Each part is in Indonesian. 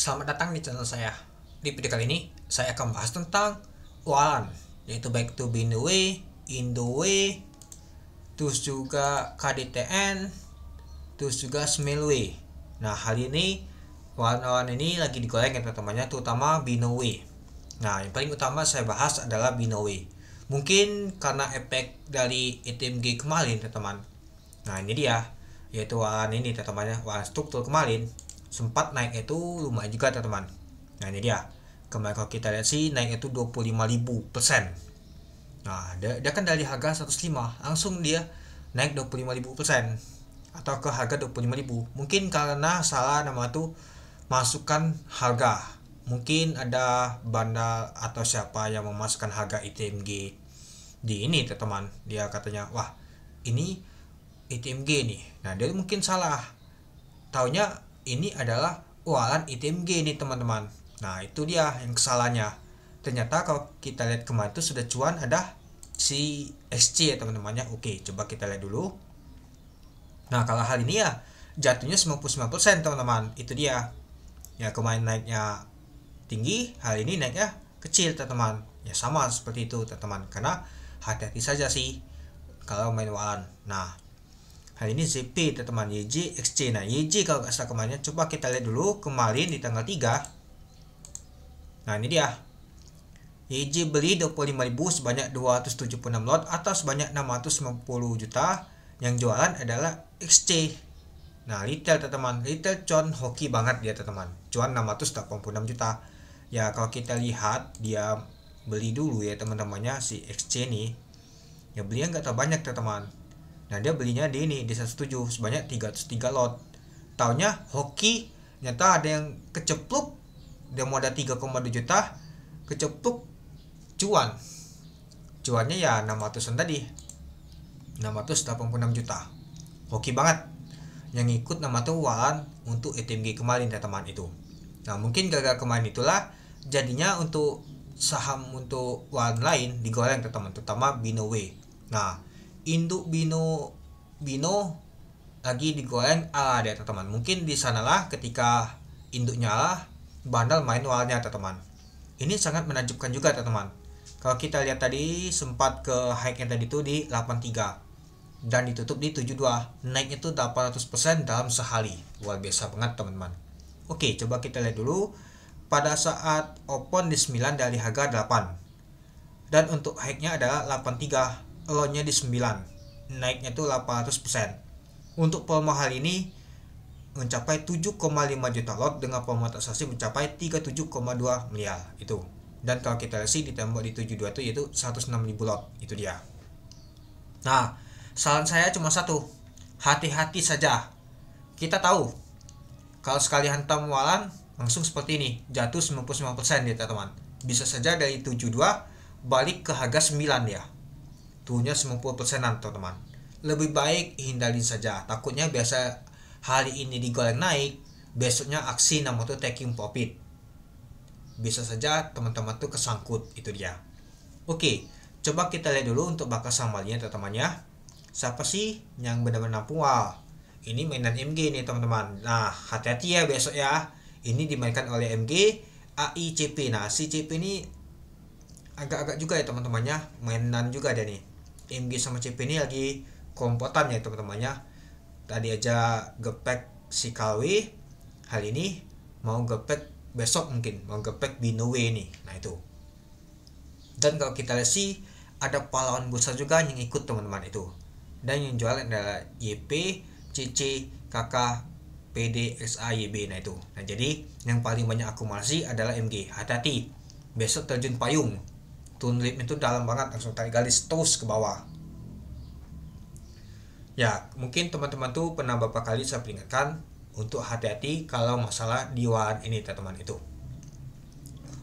Selamat datang di channel saya. Di video kali ini saya akan bahas tentang Walan, yaitu baik itu Binway, Indoway, terus juga KDTN, terus juga Smilway. Nah, hal ini Walan ini lagi digoreng ya teman-temannya, terutama Binway. Nah, yang paling utama saya bahas adalah Binway. Mungkin karena efek dari ETMG kemarin teman-teman. Nah, ini dia, yaitu Walan ini teman-temannya, Walan struktur kemarin sempat naik itu lumayan juga teman-teman. Nah, ini dia, kemarin kalau kita lihat sih naik itu 25.000%. Nah, dia kan dari harga 105 langsung dia naik 25.000% atau ke harga 25.000. Mungkin karena salah nama tuh masukkan harga. Mungkin ada bandar atau siapa yang memasukkan harga ITMG di ini teman-teman. Dia katanya, "Wah, ini ITMG nih." Nah, dia mungkin salah. Taunya ini adalah walan ITMG nih teman-teman. Nah, itu dia yang kesalahannya. Ternyata kalau kita lihat kemarin itu sudah cuan ada si SC ya teman-temannya. Oke, coba kita lihat dulu. Nah, kalau hal ini ya jatuhnya 99% teman-teman. Itu dia. Ya, kemarin naiknya tinggi, hari ini naiknya kecil teman-teman. Ya sama seperti itu teman-teman. Karena hati-hati saja sih kalau main walan. Nah, hari ini ZP teman-teman, YJ XC. Nah, YJ kalau nggak salah kemarinnya, coba kita lihat dulu kemarin di tanggal 3. Nah, ini dia. YJ beli 25.000 sebanyak 276 lot atau sebanyak 690 juta. Yang jualan adalah XC. Nah, retail teman-teman, retail cuan hoki banget dia teman-teman. Cuan 686 juta. Ya, kalau kita lihat dia beli dulu ya teman-temannya si XC nih. Ya, belinya nggak terlalu banyak teman-teman. Nah, dia belinya di ini di 17 sebanyak 303 lot. Taunya hoki, ternyata ada yang kecepluk, dia mau ada 3,2 juta, kecepluk cuan. Cuannya ya 600-an tadi. 686 juta. Hoki banget. Yang ikut nama tuh walan untuk ETMG kemarin teman-teman itu. Nah, mungkin gagal kemarin itulah jadinya untuk saham untuk walan lain digoreng teman-teman, terutama Binway. Nah, induk Bino lagi digoreng ala deh teman-teman. Mungkin di sanalah ketika induknya lah bandel main walnya teman-teman. Ini sangat menakjubkan juga teman-teman. Kalau kita lihat tadi sempat ke high-nya tadi itu di 83 dan ditutup di 72. Naiknya itu 800% dalam sehari. Luar biasa banget teman-teman. Oke, coba kita lihat dulu pada saat open di 9 dari harga 8. Dan untuk high-nya adalah 83, low-nya di 9. Naiknya itu 800%. Untuk volume hari ini mencapai 7,5 juta lot dengan volume transaksi mencapai 37,2 miliar itu. Dan kalau kita lihat sih ditembak di 72 itu yaitu 106.000 lot. Itu dia. Nah, saran saya cuma satu. Hati-hati saja. Kita tahu kalau sekali hantam walan langsung seperti ini, jatuh 99% ya teman-teman. Bisa saja dari 72 balik ke harga 9 ya. Tuhnya 90%an teman-teman. Lebih baik hindarin saja. Takutnya biasa hari ini digoreng naik, besoknya aksi nama tuh taking profit. Bisa saja teman-teman tuh kesangkut, itu dia. Oke, coba kita lihat dulu untuk bakal sambalnya teman-teman ya. Siapa sih yang benar-benar pual? Ini mainan MG nih teman-teman. Nah, hati-hati ya besok ya. Ini dimainkan oleh MG AICP. Nah, si CP ini agak-agak juga ya teman-temannya, mainan juga dia nih. MG sama CP ini lagi kompotan ya teman-temannya. Tadi aja gepek si Kalwi, hari ini mau gepek, besok mungkin mau gepek Binway nih. Nah, itu. Dan kalau kita lihat sih ada pahlawan bursa juga yang ikut teman-teman itu. Dan yang jual adalah YP, CC, KK, PD, XA, YB. Nah, itu. Nah, jadi yang paling banyak akumulasi adalah MG. Hati-hati. Besok terjun payung. Tunlip itu dalam banget, langsung tarik garis terus ke bawah. Ya, mungkin teman-teman tuh pernah beberapa kali saya peringatkan untuk hati-hati kalau masalah di walan ini teman-teman itu.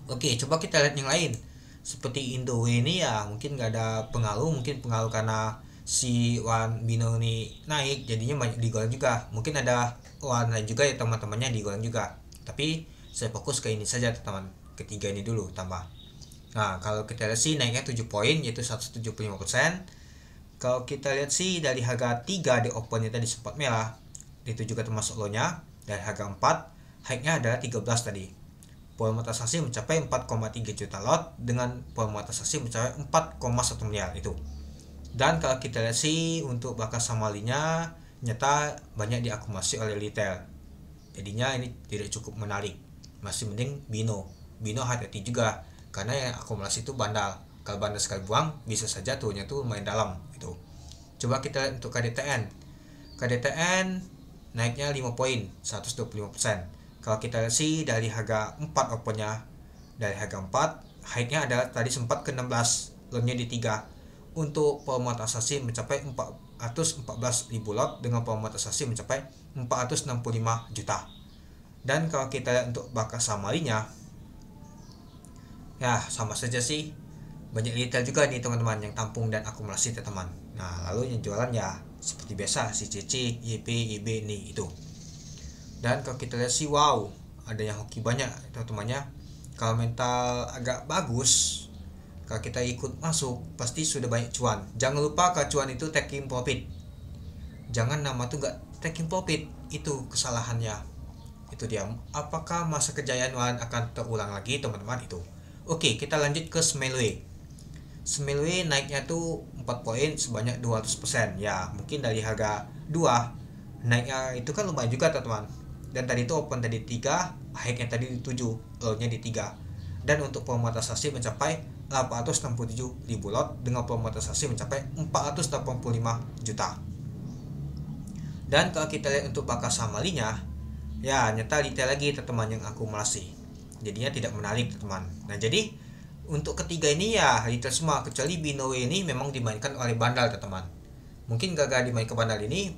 Oke, coba kita lihat yang lain. Seperti Indoway ini ya mungkin nggak ada pengaruh, mungkin pengaruh karena si walan Bino ini naik jadinya banyak digoreng juga. Mungkin ada walan lain juga ya teman-temannya digoreng juga. Tapi saya fokus ke ini saja teman-teman. Ketiga ini dulu tambah. Nah, kalau kita lihat sih naiknya 7 poin yaitu 175%. Kalau kita lihat sih dari harga 3 di opennya tadi sempat merah. Itu juga termasuk low-nya. Dari harga 4 high-nya adalah 13 tadi. Volume transaksi mencapai 4,3 juta lot dengan volume transaksi mencapai 4,1 miliar itu. Dan kalau kita lihat sih untuk bakal samalinya nyata banyak diakumulasi oleh retail. Jadinya ini tidak cukup menarik. Masih mending Bino hati-hati juga karena yang akumulasi itu bandal. Kalau bandal sekali buang bisa saja turunnya tuh lumayan dalam itu. Coba kita lihat untuk KDTN. KDTN naiknya 5 poin, 125%. Kalau kita lihat sih dari harga 4 opennya, dari harga 4, high-nya adalah tadi sempat ke 16, low-nya di 3. Untuk volume transaksi mencapai 414.000 lot dengan volume transaksi mencapai 465 juta. Dan kalau kita lihat untuk bakal samarinya, ya sama saja sih, banyak retail juga nih teman-teman yang tampung dan akumulasi teman-teman. Nah lalu yang jualan ya seperti biasa si CC, YP, IB nih itu. Dan kalau kita lihat sih wow, ada yang hoki banyak teman-temannya. Kalau mental agak bagus, kalau kita ikut masuk pasti sudah banyak cuan. Jangan lupa kalau cuan itu taking profit. Jangan nama tuh gak taking profit, itu kesalahannya. Itu dia. Apakah masa kejayaan Walan akan terulang lagi teman-teman itu? Oke, kita lanjut ke Smelwe. Smelwe naiknya tuh 4 poin sebanyak 200%. Ya, mungkin dari harga 2 naiknya itu kan lumayan juga teman-teman. Dan tadi itu open tadi 3, high-nya tadi di 7, low-nya di 3. Dan untuk volume transaksi mencapai 867.000 lot dengan volume transaksi mencapai 485 juta. Dan kalau kita lihat untuk bakal samalinya, ya nyata detail lagi teman-teman yang akumulasi. Jadinya tidak menarik teman-teman. Nah jadi untuk ketiga ini ya retail semua kecuali Binowe ini memang dimainkan oleh bandal teman-teman. Mungkin gagal dimainkan bandal ini,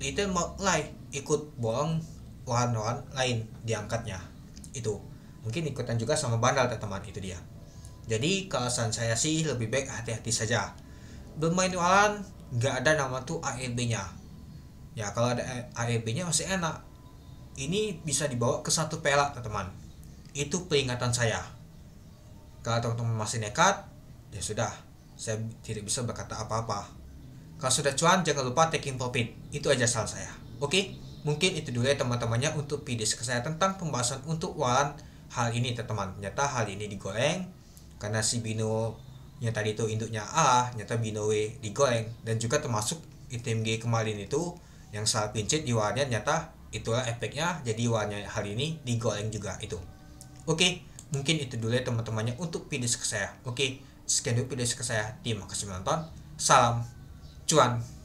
retail mulai ikut bohong wahan-wahan lain diangkatnya itu. Mungkin ikutan juga sama bandal teman-teman, itu dia. Jadi kalau saran saya sih lebih baik hati-hati saja. Bermain wahan nggak ada nama tuh ARB-nya. Ya kalau ada ARB-nya masih enak. Ini bisa dibawa ke satu pelak teman-teman. Itu peringatan saya. Kalau teman-teman masih nekat, ya sudah, saya tidak bisa berkata apa-apa. Kalau sudah cuan, jangan lupa taking profit. Itu aja saran saya. Oke, mungkin itu dulu ya teman-temannya untuk video saya tentang pembahasan untuk wahan hal ini teman-teman. Nyata hal ini digoreng karena si Bino yang tadi itu induknya A, nyata Binowe digoreng. Dan juga termasuk ITMG kemarin itu yang salah pincit di wahannya, nyata itulah efeknya. Jadi wahannya hari ini digoreng juga itu. Oke, mungkin itu dulu ya teman-temannya untuk video saya. Oke, sekian dulu video saya. Terima kasih menonton. Salam cuan.